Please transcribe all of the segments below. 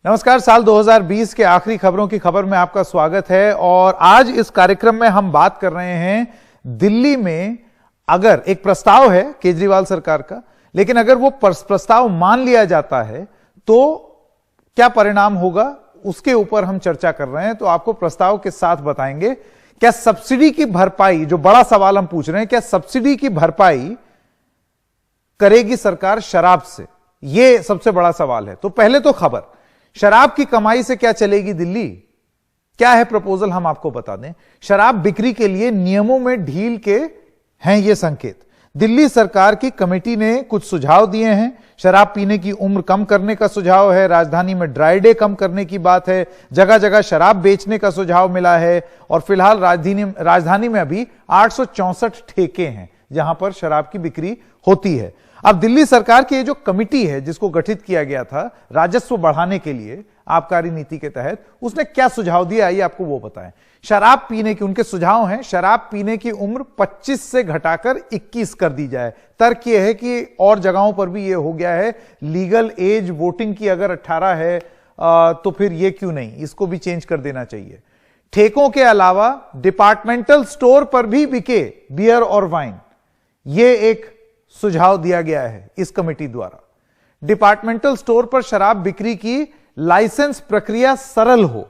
नमस्कार। साल 2020 के आखिरी खबरों की खबर में आपका स्वागत है। और आज इस कार्यक्रम में हम बात कर रहे हैं दिल्ली में अगर एक प्रस्ताव है केजरीवाल सरकार का, लेकिन अगर वो प्रस्ताव मान लिया जाता है तो क्या परिणाम होगा, उसके ऊपर हम चर्चा कर रहे हैं। तो आपको प्रस्ताव के साथ बताएंगे क्या सब्सिडी की भरपाई, जो बड़ा सवाल हम पूछ रहे हैं, क्या सब्सिडी की भरपाई करेगी सरकार शराब से? यह सबसे बड़ा सवाल है। तो पहले तो खबर, शराब की कमाई से क्या चलेगी दिल्ली, क्या है प्रपोजल, हम आपको बता दें। शराब बिक्री के लिए नियमों में ढील के हैं ये संकेत। दिल्ली सरकार की कमेटी ने कुछ सुझाव दिए हैं। शराब पीने की उम्र कम करने का सुझाव है, राजधानी में ड्राई डे कम करने की बात है, जगह जगह शराब बेचने का सुझाव मिला है। और फिलहाल राजधानी में अभी 864 ठेके हैं जहां पर शराब की बिक्री होती है। अब दिल्ली सरकार की ये जो कमिटी है जिसको गठित किया गया था राजस्व बढ़ाने के लिए आबकारी नीति के तहत, उसने क्या सुझाव दिया, आइए आपको वो बताएं। शराब पीने की, उनके सुझाव हैं, शराब पीने की उम्र 25 से घटाकर 21 कर दी जाए। तर्क यह है कि और जगहों पर भी ये हो गया है, लीगल एज वोटिंग की अगर 18 है तो फिर ये क्यों नहीं, इसको भी चेंज कर देना चाहिए। ठेकों के अलावा डिपार्टमेंटल स्टोर पर भी बिके बियर और वाइन, ये एक सुझाव दिया गया है इस कमेटी द्वारा। डिपार्टमेंटल स्टोर पर शराब बिक्री की लाइसेंस प्रक्रिया सरल हो,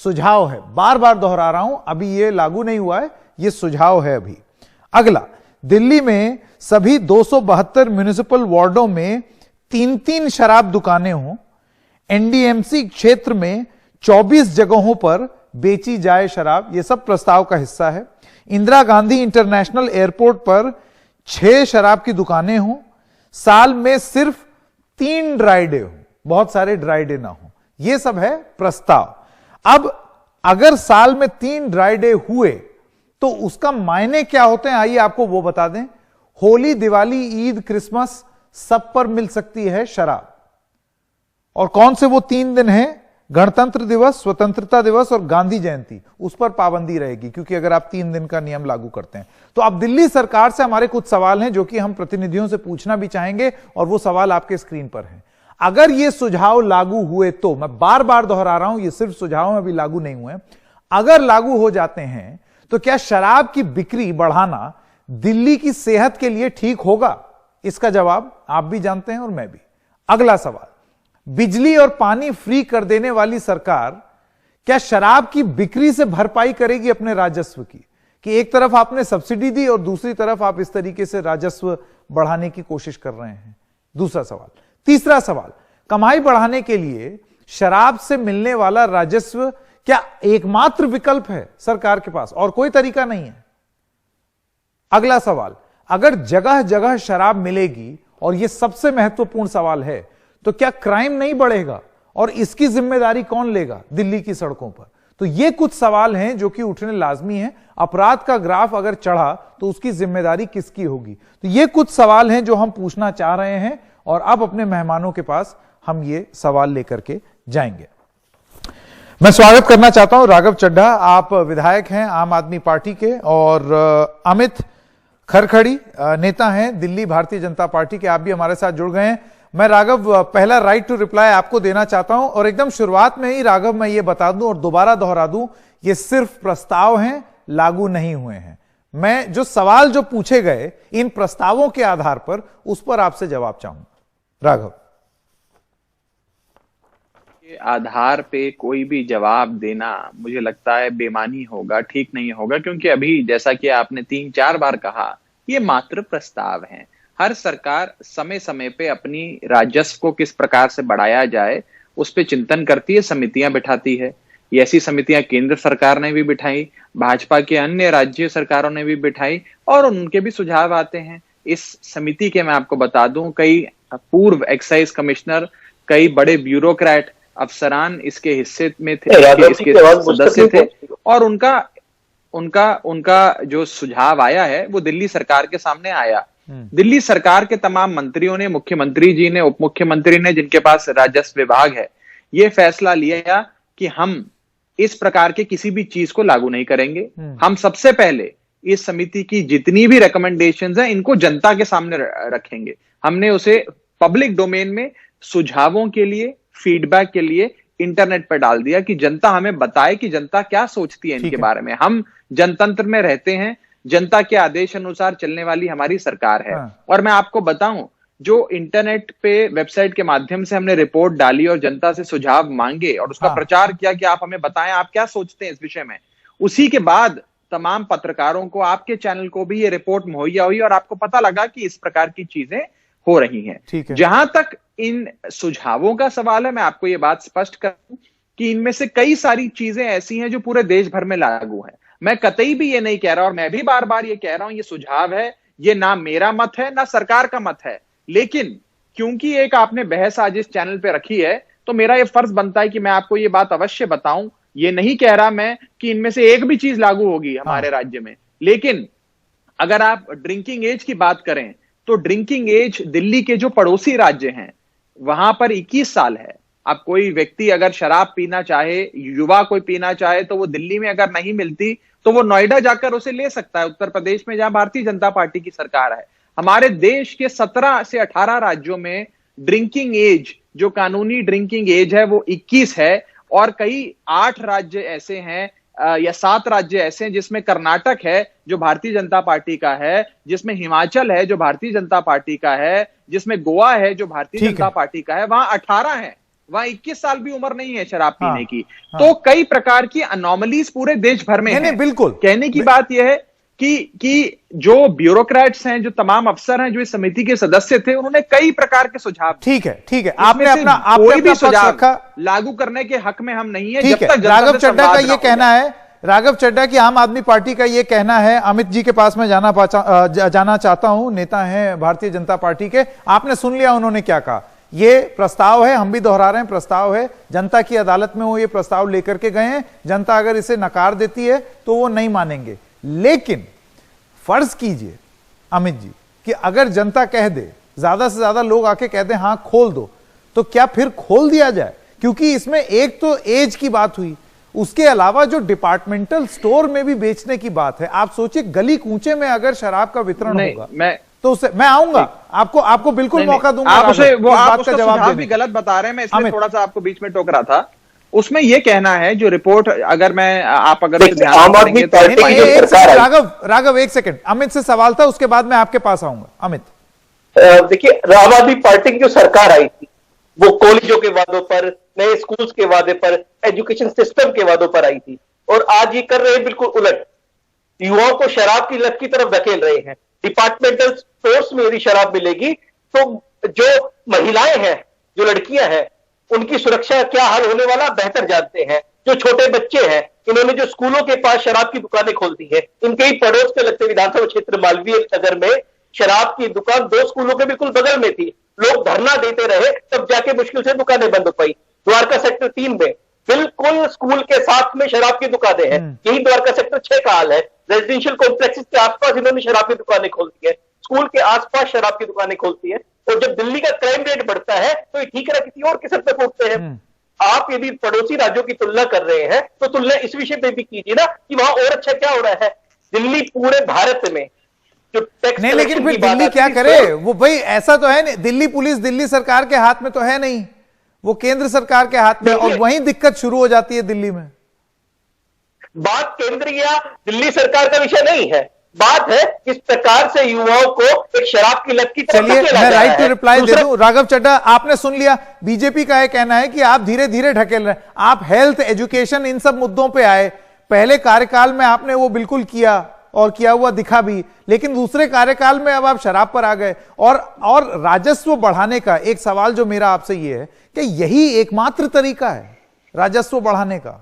सुझाव है। बार बार दोहरा रहा हूं, अभी यह लागू नहीं हुआ है, यह सुझाव है अभी। अगला, दिल्ली में सभी 272 म्युनिसिपल वार्डों में 3-3 शराब दुकानें हों। एनडीएमसी क्षेत्र में 24 जगहों पर बेची जाए शराब, यह सब प्रस्ताव का हिस्सा है। इंदिरा गांधी इंटरनेशनल एयरपोर्ट पर 6 शराब की दुकानें हों। साल में सिर्फ 3 ड्राई डे हो, बहुत सारे ड्राई डे ना हो। यह सब है प्रस्ताव। अब अगर साल में 3 ड्राई डे हुए तो उसका मायने क्या होते हैं, आइए आपको वो बता दें। होली, दिवाली, ईद, क्रिसमस, सब पर मिल सकती है शराब। और कौन से वो 3 दिन हैं? गणतंत्र दिवस, स्वतंत्रता दिवस और गांधी जयंती, उस पर पाबंदी रहेगी, क्योंकि अगर आप 3 दिन का नियम लागू करते हैं तो। अब दिल्ली सरकार से हमारे कुछ सवाल हैं जो कि हम प्रतिनिधियों से पूछना भी चाहेंगे, और वो सवाल आपके स्क्रीन पर हैं। अगर ये सुझाव लागू हुए तो, मैं बार बार दोहरा रहा हूं, ये सिर्फ सुझाव में अभी लागू नहीं हुए, अगर लागू हो जाते हैं तो क्या शराब की बिक्री बढ़ाना दिल्ली की सेहत के लिए ठीक होगा? इसका जवाब आप भी जानते हैं और मैं भी। अगला सवाल, बिजली और पानी फ्री कर देने वाली सरकार क्या शराब की बिक्री से भरपाई करेगी अपने राजस्व की? कि एक तरफ आपने सब्सिडी दी और दूसरी तरफ आप इस तरीके से राजस्व बढ़ाने की कोशिश कर रहे हैं। दूसरा सवाल। तीसरा सवाल, कमाई बढ़ाने के लिए शराब से मिलने वाला राजस्व क्या एकमात्र विकल्प है सरकार के पास, और कोई तरीका नहीं है? अगला सवाल, अगर जगह जगह शराब मिलेगी, और यह सबसे महत्वपूर्ण सवाल है, तो क्या क्राइम नहीं बढ़ेगा, और इसकी जिम्मेदारी कौन लेगा दिल्ली की सड़कों पर? तो ये कुछ सवाल हैं जो कि उठने लाजमी हैं। अपराध का ग्राफ अगर चढ़ा तो उसकी जिम्मेदारी किसकी होगी? तो ये कुछ सवाल हैं जो हम पूछना चाह रहे हैं, और अब अपने मेहमानों के पास हम ये सवाल लेकर के जाएंगे। मैं स्वागत करना चाहता हूं राघव चड्ढा, आप विधायक हैं आम आदमी पार्टी के, और अमित खरखड़ी नेता हैं दिल्ली भारतीय जनता पार्टी के, आप भी हमारे साथ जुड़ गए हैं। मैं राघव पहला राइट टू रिप्लाई आपको देना चाहता हूं, और एकदम शुरुआत में ही राघव मैं ये बता दूं और दोबारा दोहरा दूं, ये सिर्फ प्रस्ताव हैं, लागू नहीं हुए हैं। मैं जो सवाल जो पूछे गए इन प्रस्तावों के आधार पर, उस पर आपसे जवाब चाहूंगा। राघव, के आधार पे कोई भी जवाब देना मुझे लगता है बेमानी होगा, ठीक नहीं होगा, क्योंकि अभी जैसा कि आपने 3-4 बार कहा, ये मात्र प्रस्ताव हैं। हर सरकार समय समय पे अपनी राजस्व को किस प्रकार से बढ़ाया जाए उस पे चिंतन करती है, समितियां बिठाती है। ये ऐसी समितियां केंद्र सरकार ने भी बिठाई, भाजपा के अन्य राज्य सरकारों ने भी बिठाई, और उनके भी सुझाव आते हैं। इस समिति के मैं आपको बता दूं, कई पूर्व एक्साइज कमिश्नर, कई बड़े ब्यूरोक्रेट अफसरान इसके हिस्से में थे, इसके सदस्य थे, और उनका जो सुझाव आया है वो दिल्ली सरकार के सामने आया। दिल्ली सरकार के तमाम मंत्रियों ने, मुख्यमंत्री जी ने, उप मुख्यमंत्री ने, जिनके पास राजस्व विभाग है, ये फैसला लिया कि हम इस प्रकार के किसी भी चीज को लागू नहीं करेंगे। हम सबसे पहले इस समिति की जितनी भी रिकमेंडेशंस हैं इनको जनता के सामने रखेंगे। हमने उसे पब्लिक डोमेन में सुझावों के लिए, फीडबैक के लिए इंटरनेट पर डाल दिया कि जनता हमें बताए कि जनता क्या सोचती है इनके बारे में। हम जनतंत्र में रहते हैं, जनता के आदेश अनुसार चलने वाली हमारी सरकार है। और मैं आपको बताऊं, जो इंटरनेट पे वेबसाइट के माध्यम से हमने रिपोर्ट डाली और जनता से सुझाव मांगे और उसका प्रचार किया कि आप हमें बताएं आप क्या सोचते हैं इस विषय में, उसी के बाद तमाम पत्रकारों को, आपके चैनल को भी ये रिपोर्ट मुहैया हुई और आपको पता लगा कि इस प्रकार की चीजें हो रही हैं। जहां तक इन सुझावों का सवाल है, मैं आपको ये बात स्पष्ट करूं कि इनमें से कई सारी चीजें ऐसी हैं जो पूरे देश भर में लागू हैं। मैं कतई भी ये नहीं कह रहा, और मैं भी बार बार ये कह रहा हूं, ये सुझाव है, ये ना मेरा मत है ना सरकार का मत है, लेकिन क्योंकि एक आपने बहस आज इस चैनल पे रखी है तो मेरा ये फर्ज बनता है कि मैं आपको ये बात अवश्य बताऊं। ये नहीं कह रहा मैं कि इनमें से एक भी चीज लागू होगी हमारे राज्य में, लेकिन अगर आप ड्रिंकिंग एज की बात करें तो ड्रिंकिंग एज दिल्ली के जो पड़ोसी राज्य हैं वहां पर 21 साल है। अब कोई व्यक्ति अगर शराब पीना चाहे, युवा कोई पीना चाहे, तो वो दिल्ली में अगर नहीं मिलती तो वो नोएडा जाकर उसे ले सकता है, उत्तर प्रदेश में जहां भारतीय जनता पार्टी की सरकार है। हमारे देश के 17 से 18 राज्यों में ड्रिंकिंग एज, जो कानूनी ड्रिंकिंग एज है, वो 21 है। और कई 8 राज्य ऐसे हैं या 7 राज्य ऐसे हैं जिसमें कर्नाटक है जो भारतीय जनता पार्टी का है, जिसमें हिमाचल है जो भारतीय जनता पार्टी का है, जिसमें गोवा है जो भारतीय जनता पार्टी का है। वहां 18 है, वहां 21 साल भी उम्र नहीं है शराब पीने की। तो कई प्रकार की अनोमलीज पूरे देश भर में है। बिल्कुल कहने की बात यह है कि जो ब्यूरोक्रेट्स हैं, जो तमाम अफसर हैं, जो इस समिति के सदस्य थे, उन्होंने कई प्रकार के सुझाव। ठीक है, आपने भी सुझाव रखा, लागू करने के हक में हम नहीं है। जब तक राघव चड्ढा का ये कहना है, राघव चड्ढा की आम आदमी पार्टी का ये कहना है, अमित जी के पास में जाना चाहता हूं, नेता है भारतीय जनता पार्टी के। आपने सुन लिया उन्होंने क्या कहा। ये प्रस्ताव है, हम भी दोहरा रहे हैं, प्रस्ताव है, जनता की अदालत में वो ये प्रस्ताव लेकर के गए हैं। जनता अगर इसे नकार देती है तो वो नहीं मानेंगे। लेकिन फर्ज कीजिए अमित जी कि अगर जनता कह दे, ज्यादा से ज्यादा लोग आके कह दें हां खोल दो, तो क्या फिर खोल दिया जाए? क्योंकि इसमें एक तो एज की बात हुई, उसके अलावा जो डिपार्टमेंटल स्टोर में भी बेचने की बात है। आप सोचिए, गली कूचे में अगर शराब का वितरण होगा तो उससे मैं आऊंगा, आपको बिल्कुल मौका दूंगा। आप उसका जवाब भी गलत बता रहे हैं, मैं इसलिए थोड़ा सा आपको बीच में टोक रहा था। उसमें यह कहना है जो रिपोर्ट, अगर मैं आप अगर राघव एक सेकंड, अमित से सवाल था, उसके बाद मैं आपके पास आऊंगा। अमित, देखिए, आम आदमी पार्टी की जो सरकार आई थी वो कॉलेजों के वादों पर, नए स्कूल्स के वादे पर, एजुकेशन सिस्टम के वादों पर आई थी, और आज ये कर रहे हैं बिल्कुल उलट। युवाओं को शराब की लत की तरफ धकेल रहे हैं। डिपार्टमेंटल स्टोर्स में यदि शराब मिलेगी तो जो महिलाएं हैं, जो लड़कियां हैं, उनकी सुरक्षा क्या हाल होने वाला बेहतर जानते हैं। जो छोटे बच्चे हैं, इन्होंने जो स्कूलों के पास शराब की दुकानें खोल दी है, इनके ही पड़ोस के लगते विधानसभा क्षेत्र मालवीय नगर में शराब की दुकान 2 स्कूलों के बिल्कुल बगल में थी। लोग धरना देते रहे, तब जाके मुश्किल से दुकानें बंद हो पाई। द्वारका सेक्टर 3 में बिल्कुल स्कूल के साथ में शराब की दुकानें हैं। यही द्वारका सेक्टर 6 का हाल है। रेजिडेंशियल कॉम्प्लेक्सेस के आसपास इन्होंने शराब की दुकानें खोल दी है, स्कूल के आसपास शराब की दुकानें खोलती है। और जब दिल्ली का क्राइम रेट बढ़ता है तो ये ठीक है, किसी और के सर पे फूटते हैं। आप यदि पड़ोसी राज्यों की तुलना कर रहे हैं तो तुलना इस विषय पे भी कीजिए ना कि वहां और अच्छा क्या हो रहा है। दिल्ली पूरे भारत में जो टैक्स नहीं, लेकिन फिर दिल्ली क्या करे? वो भाई ऐसा तो है नहीं, दिल्ली पुलिस दिल्ली सरकार के हाथ में तो है नहीं, वो केंद्र सरकार के हाथ में, और वहीं दिक्कत शुरू हो जाती है दिल्ली में। बात केंद्र या दिल्ली सरकार का विषय नहीं है, बात है किस प्रकार से युवाओं को एक शराब की लत की तरफ चलिए, मैं राइट टू रिप्लाई दे दूं। राघव चड्ढा, आपने सुन लिया, बीजेपी का यह कहना है कि आप धीरे धीरे ढकेल रहे हैं। आप हेल्थ, एजुकेशन, इन सब मुद्दों पे आए, पहले कार्यकाल में आपने वो बिल्कुल किया और किया हुआ दिखा भी, लेकिन दूसरे कार्यकाल में अब आप शराब पर आ गए। और राजस्व बढ़ाने का एक सवाल जो मेरा आपसे ये है कि यही एकमात्र तरीका है राजस्व बढ़ाने का?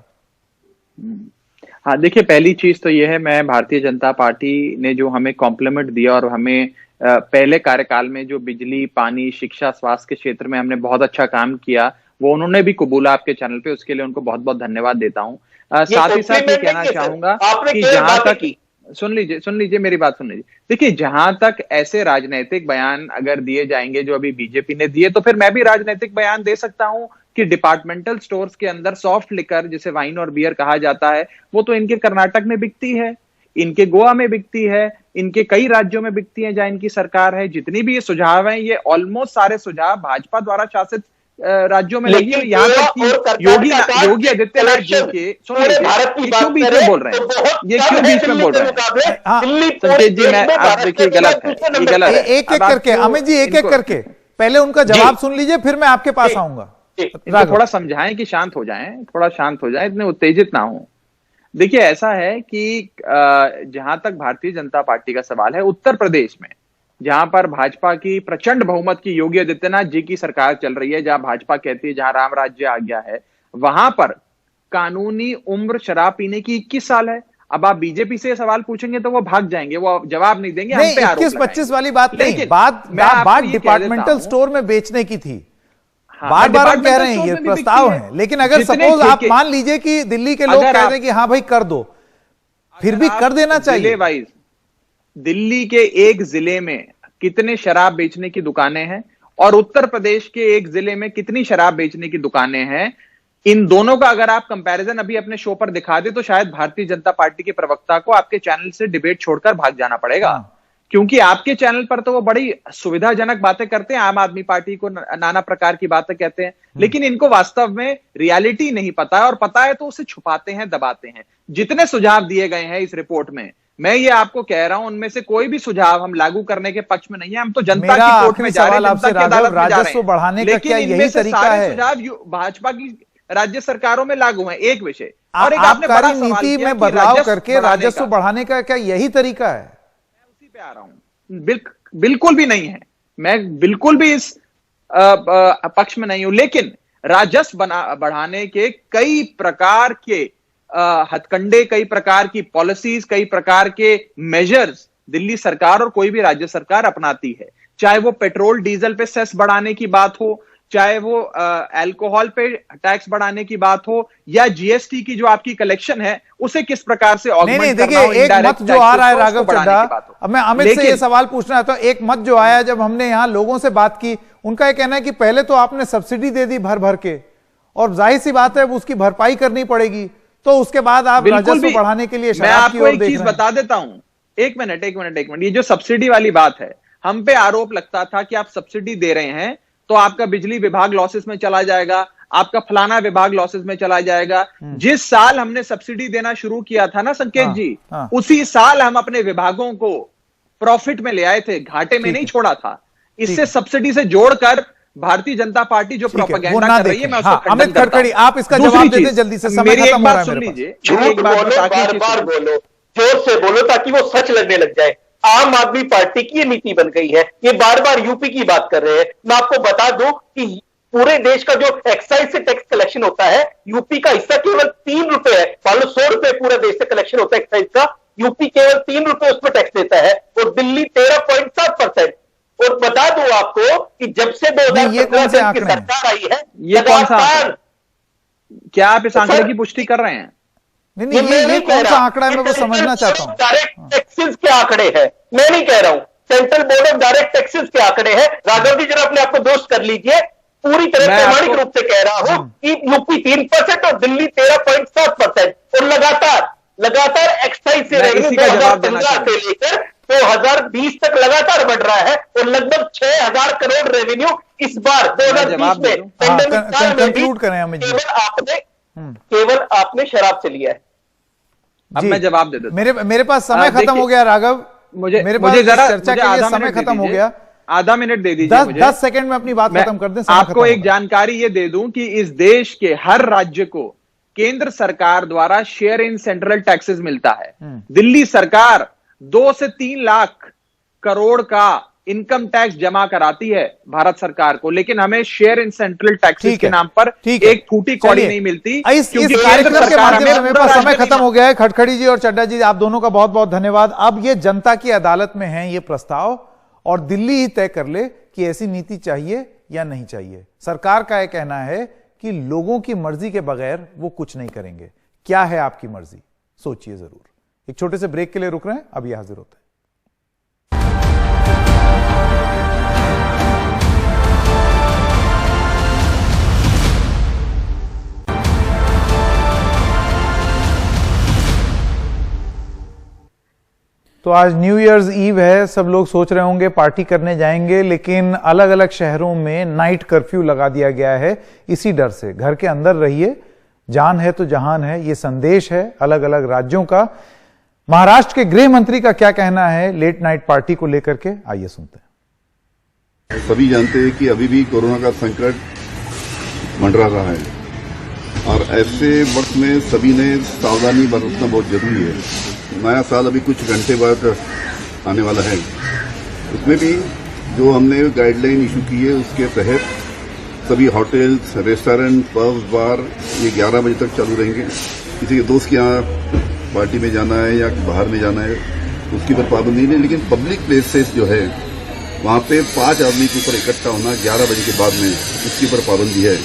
हाँ, देखिए, पहली चीज तो यह है, मैं भारतीय जनता पार्टी ने जो हमें कॉम्प्लीमेंट दिया और हमें पहले कार्यकाल में जो बिजली, पानी, शिक्षा, स्वास्थ्य के क्षेत्र में हमने बहुत अच्छा काम किया, वो उन्होंने भी कबूला आपके चैनल पे, उसके लिए उनको बहुत बहुत धन्यवाद देता हूँ। साथ ही साथ ये कहना चाहूंगा कि जहां तक, सुन लीजिए मेरी बात सुन लीजिए। देखिए, जहां तक ऐसे राजनीतिक बयान अगर दिए जाएंगे जो अभी बीजेपी ने दिए, तो फिर मैं भी राजनीतिक बयान दे सकता हूं कि डिपार्टमेंटल स्टोर्स के अंदर सॉफ्ट लिकर, जिसे वाइन और बियर कहा जाता है, वो तो इनके कर्नाटक में बिकती है, इनके गोवा में बिकती है, इनके कई राज्यों में बिकती है जहां इनकी सरकार है। जितनी भी ये सुझाव हैं, ये ऑलमोस्ट सारे सुझाव भाजपा द्वारा शासित राज्यों में लगी है। यहाँ तक कि योगी आदित्यनाथ जी के, सुनिए, क्यों बीच में बोल रहे हैं, ये क्यों बीच में बोल रहे हैं? संकेत जी, मैं, आप देखिए, गलत है, ये गलत है। एक एक करके अमित जी, एक एक करके पहले उनका जवाब सुन लीजिए, फिर मैं आपके पास आऊंगा। इनको थोड़ा समझाएं कि शांत हो जाएं, थोड़ा शांत हो जाएं, इतने उत्तेजित ना हो। देखिए, ऐसा है कि जहां तक भारतीय जनता पार्टी का सवाल है, उत्तर प्रदेश में जहां पर भाजपा की प्रचंड बहुमत की योगी आदित्यनाथ जी की सरकार चल रही है, जहां भाजपा कहती है जहां राम राज्य आ गया है, वहां पर कानूनी उम्र शराब पीने की 21 साल है। अब आप बीजेपी से सवाल पूछेंगे तो वो भाग जाएंगे, वो जवाब नहीं देंगे, हम पे आरोप 21-25 वाली बात नहीं, बात डिपार्टमेंटल स्टोर में बेचने की थी। बार बार हम कह रहे हैं ये प्रस्ताव है, लेकिन अगर सपोज आप मान लीजिए कि दिल्ली के लोग कह रहे हैं कि हाँ भाई कर दो, फिर भी कर देना चाहिए। वाइज दिल्ली के एक जिले में कितने शराब बेचने की दुकानें हैं और उत्तर प्रदेश के एक जिले में कितनी शराब बेचने की दुकानें हैं, इन दोनों का अगर आप कंपैरिजन अभी अपने शो पर दिखा दे तो शायद भारतीय जनता पार्टी के प्रवक्ता को आपके चैनल से डिबेट छोड़कर भाग जाना पड़ेगा। क्योंकि आपके चैनल पर तो वो बड़ी सुविधाजनक बातें करते हैं, आम आदमी पार्टी को नाना प्रकार की बातें कहते हैं, लेकिन इनको वास्तव में रियलिटी नहीं पता है, और पता है तो उसे छुपाते हैं, दबाते हैं। जितने सुझाव दिए गए हैं इस रिपोर्ट में, मैं ये आपको कह रहा हूं, उनमें से कोई भी सुझाव हम लागू करने के पक्ष में नहीं है। हम तो जनता की कोर्ट में जा रहे हैं, जनता की अदालत में जा रहे हैं, लेकिन इनमें से सारे सुझाव भाजपा की राज्य सरकारों में लागू हैं। एक विषय और एक आपने बड़ा सवाल नीति किया में बदलाव करके राजस्व बढ़ाने का क्या यही तरीका है? मैं उसी पे आ रहा हूं। बिल्कुल भी नहीं है, मैं बिल्कुल भी इस पक्ष में नहीं हूं, लेकिन राजस्व बढ़ाने के कई प्रकार के हथकंडे, कई प्रकार की पॉलिसीज, कई प्रकार के मेजर्स दिल्ली सरकार और कोई भी राज्य सरकार अपनाती है। चाहे वो पेट्रोल डीजल पे सेस बढ़ाने की बात हो, चाहे वो अल्कोहल पे टैक्स बढ़ाने की बात हो, या जीएसटी की जो आपकी कलेक्शन है उसे किस प्रकार से ऑगमेंट करना हो, एक मत जो आ रहा है राघव चड्ढा, अब मैं अमित से ये सवाल पूछना चाहता हूं। एक मत जो आया, जब हमने यहां लोगों से बात की, उनका यह कहना है कि पहले तो आपने सब्सिडी दे दी भर भर के, और जाहिर सी बात है उसकी भरपाई करनी पड़ेगी, तो उसके बाद आप राजस्व बढ़ाने के लिए शराब की ओर देख रहे हैं। मैं आपको एक चीज बता देता हूं, एक मिनट, ये जो सब्सिडी वाली बात है, हम पे आरोप लगता था कि आप सब्सिडी दे रहे हैं तो आपका बिजली विभाग लॉसेस में चला जाएगा, आपका फलाना विभाग लॉसेस में चला जाएगा। जिस साल हमने सब्सिडी देना शुरू किया था ना संकेत जी, उसी साल हम अपने विभागों को प्रॉफिट में ले आए थे, घाटे में नहीं छोड़ा था। इससे सब्सिडी से जोड़कर भारतीय जनता पार्टी जो प्रोपेगेंडा कर रही है, मैं उसको अमित खड़खड़ी, आप इसका जवाब दे दें जल्दी से, समय खत्म हो रहा है। सुन लीजिए, झूठ बोलो, बार-बार बोलो, जोर से बोलो ताकि वो सच लगने लग जाए। आम आदमी पार्टी की ये नीति बन गई है, ये बार बार यूपी की बात कर रहे हैं। मैं आपको बता दूं कि पूरे देश का जो एक्साइज से टैक्स कलेक्शन होता है, यूपी का हिस्सा केवल 3 रुपए है। मान लो 100 रुपए पूरा देश से कलेक्शन होता है एक्साइज का, यूपी केवल 3 रुपए उस पर टैक्स देता है, और दिल्ली 13.7%। और बता दूं आपको कि जब से 2015 की सरकार आई है, ये कौन सा, क्या आप इस आंकड़े की पुष्टि कर रहे हैं? नहीं, ये कौन सा आंकड़ा है, मैं वो समझना चाहता हूं। डायरेक्ट टैक्सेस के आंकड़े हैं, मैं नहीं कह रहा हूं। Central board of direct taxes के आंकड़े हैं। राघव जी जरा अपने आप को दोस्त कर लीजिए। पूरी तरह प्रामाणिक रूप से कह रहा हूं कि यूपी 3% और दिल्ली 13.7%, और लगातार एक्साइज से रेवेन्यू 2015 से लेकर 2020 तक लगातार बढ़ रहा है, और लगभग 6000 करोड़ रेवेन्यू इस बार 2020 में केवल आपने शराब से लिया है। अब मैं जवाब दे देता हूं। मेरे पास समय खत्म हो गया राघव, मुझे जरा चर्चा के लिए समय खत्म हो गया। आधा मिनट दे दीजिए मुझे, 10 सेकंड में अपनी बात खत्म कर दें। आपको एक जानकारी ये दे दूं कि इस देश के हर राज्य को केंद्र सरकार द्वारा शेयर इन सेंट्रल टैक्सेस मिलता है। दिल्ली सरकार 2 से 3 लाख करोड़ का इनकम टैक्स जमा कराती है भारत सरकार को, लेकिन हमें शेयर इन सेंट्रल टैक्सेस के नाम पर एक फूटी कौड़ी नहीं मिलती। इस कार्यक्रम के माध्यम से मेरे पास समय खत्म हो गया है। खड़खड़ी जी और चड्ढा जी, आप दोनों का बहुत बहुत धन्यवाद। अब ये जनता की अदालत में है ये प्रस्ताव, और दिल्ली ही तय कर ले कि ऐसी नीति चाहिए या नहीं चाहिए। सरकार का यह कहना है कि लोगों की मर्जी के बगैर वो कुछ नहीं करेंगे। क्या है आपकी मर्जी, सोचिए जरूर। एक छोटे से ब्रेक के लिए रुक रहे हैं, अभी हाजिर होते हैं। तो आज न्यू ईयर्स ईव है, सब लोग सोच रहे होंगे पार्टी करने जाएंगे, लेकिन अलग अलग शहरों में नाइट कर्फ्यू लगा दिया गया है इसी डर से। घर के अंदर रहिए, जान है तो जहान है, ये संदेश है अलग अलग राज्यों का। महाराष्ट्र के गृह मंत्री का क्या कहना है लेट नाइट पार्टी को लेकर के, आइए सुनते हैं। सभी जानते हैं कि अभी भी कोरोना का संकट मंडरा रहा है और ऐसे वक्त में सभी ने सावधानी बरतना बहुत जरूरी है। नया साल अभी कुछ घंटे बाद आने वाला है, उसमें भी जो हमने गाइडलाइन इशू की है उसके तहत सभी होटल्स, रेस्टोरेंट, पब्स, बार ये 11 बजे तक चालू रहेंगे। किसी के दोस्त के यहाँ पार्टी में जाना है या बाहर में जाना है उसकी पर पाबंदी नहीं, लेकिन पब्लिक प्लेसेस जो है वहां पे 5 आदमी के ऊपर इकट्ठा होना 11 बजे के बाद में, इसके ऊपर पाबंदी है।